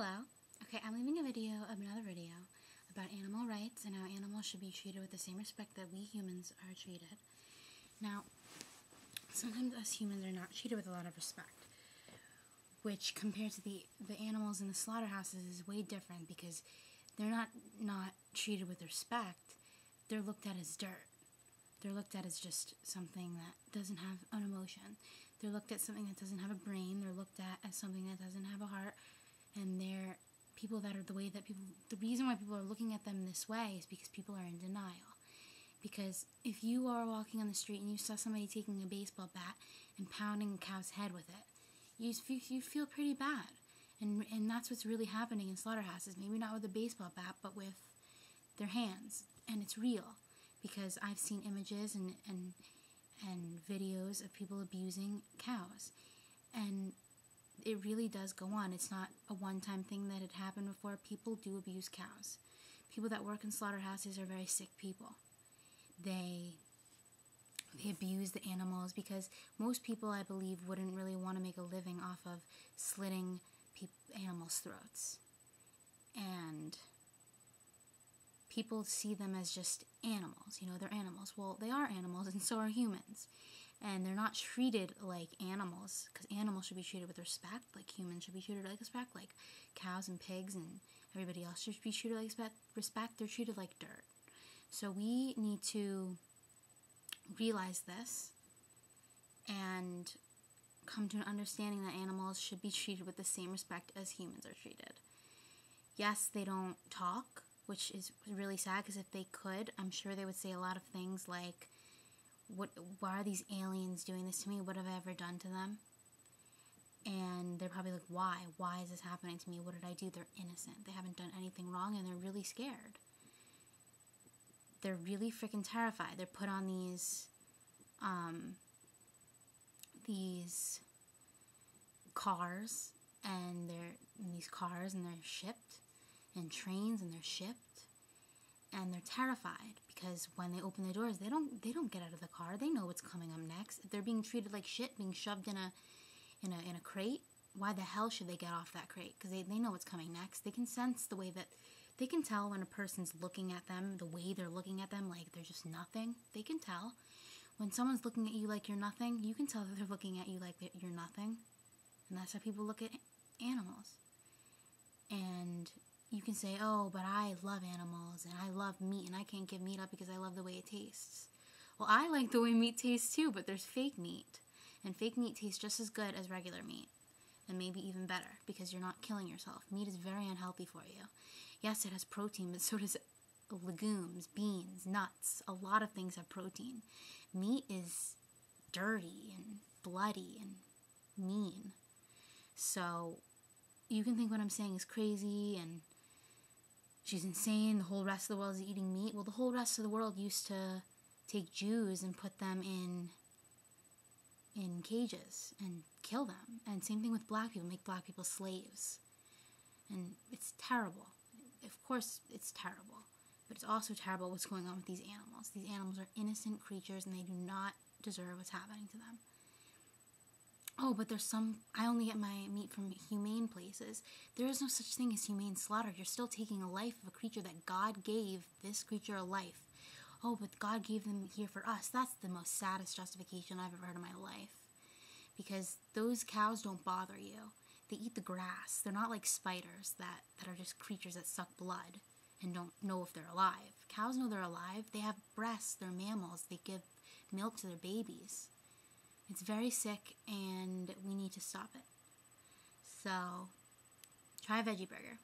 Hello. Okay, I'm leaving another video about animal rights and how animals should be treated with the same respect that we humans are treated. Now, sometimes us humans are not treated with a lot of respect, which compared to the animals in the slaughterhouses is way different because they're not treated with respect. They're looked at as dirt. They're looked at as just something that doesn't have an emotion. They're looked at something that doesn't have a brain. They're looked at as something that doesn't have a heart. And they're people that are the reason why people are looking at them this way is because people are in denial. Because if you are walking on the street and you saw somebody taking a baseball bat and pounding a cow's head with it, you feel pretty bad. And that's what's really happening in slaughterhouses. Maybe not with a baseball bat, but with their hands. And it's real. Because I've seen images and videos of people abusing cows. And it really does go on. It's not a one-time thing that had happened before. People do abuse cows. People that work in slaughterhouses are very sick people. They abuse the animals because most people, I believe, wouldn't really want to make a living off of slitting animals' throats. And people see them as just animals. You know, they're animals. Well, they are animals, and so are humans. And they're not treated like animals, because animals should be treated with respect, like humans should be treated like respect, like cows and pigs and everybody else should be treated like respect. They're treated like dirt. So we need to realize this and come to an understanding that animals should be treated with the same respect as humans are treated. Yes, they don't talk, which is really sad, because if they could, I'm sure they would say a lot of things like, why are these aliens doing this to me? What have I ever done to them? And they're probably like, why? Why is this happening to me? What did I do? They're innocent. They haven't done anything wrong, and they're really scared. They're really freaking terrified. They're put on these cars, and they're shipped, and trains, and they're shipped. And they're terrified because when they open the doors, they don't get out of the car. They know what's coming up next. If they're being treated like shit, being shoved in a crate, why the hell should they get off that crate? Because they know what's coming next. They can sense the way that they can tell when a person's looking at them, the way they're looking at them, like they're just nothing. They can tell. When someone's looking at you like you're nothing, you can tell that they're looking at you like you're nothing. And that's how people look at animals. And you can say, oh, but I love animals, and I love meat, and I can't give meat up because I love the way it tastes. Well, I like the way meat tastes too, but there's fake meat. And fake meat tastes just as good as regular meat, and maybe even better, because you're not killing yourself. Meat is very unhealthy for you. Yes, it has protein, but so does legumes, beans, nuts. A lot of things have protein. Meat is dirty and bloody and mean. So you can think what I'm saying is crazy and she's insane, the whole rest of the world is eating meat. Well, the whole rest of the world used to take Jews and put them in cages and kill them. And same thing with black people, make black people slaves. And it's terrible. Of course it's terrible. But it's also terrible what's going on with these animals. These animals are innocent creatures and they do not deserve what's happening to them. Oh, but I only get my meat from humane places. There is no such thing as humane slaughter. You're still taking a life of a creature that God gave this creature a life. Oh, but God gave them here for us. That's the most saddest justification I've ever heard in my life. Because those cows don't bother you. They eat the grass. They're not like spiders that are just creatures that suck blood and don't know if they're alive. Cows know they're alive. They have breasts. They're mammals. They give milk to their babies. It's very sick, and we need to stop it. So, try a veggie burger.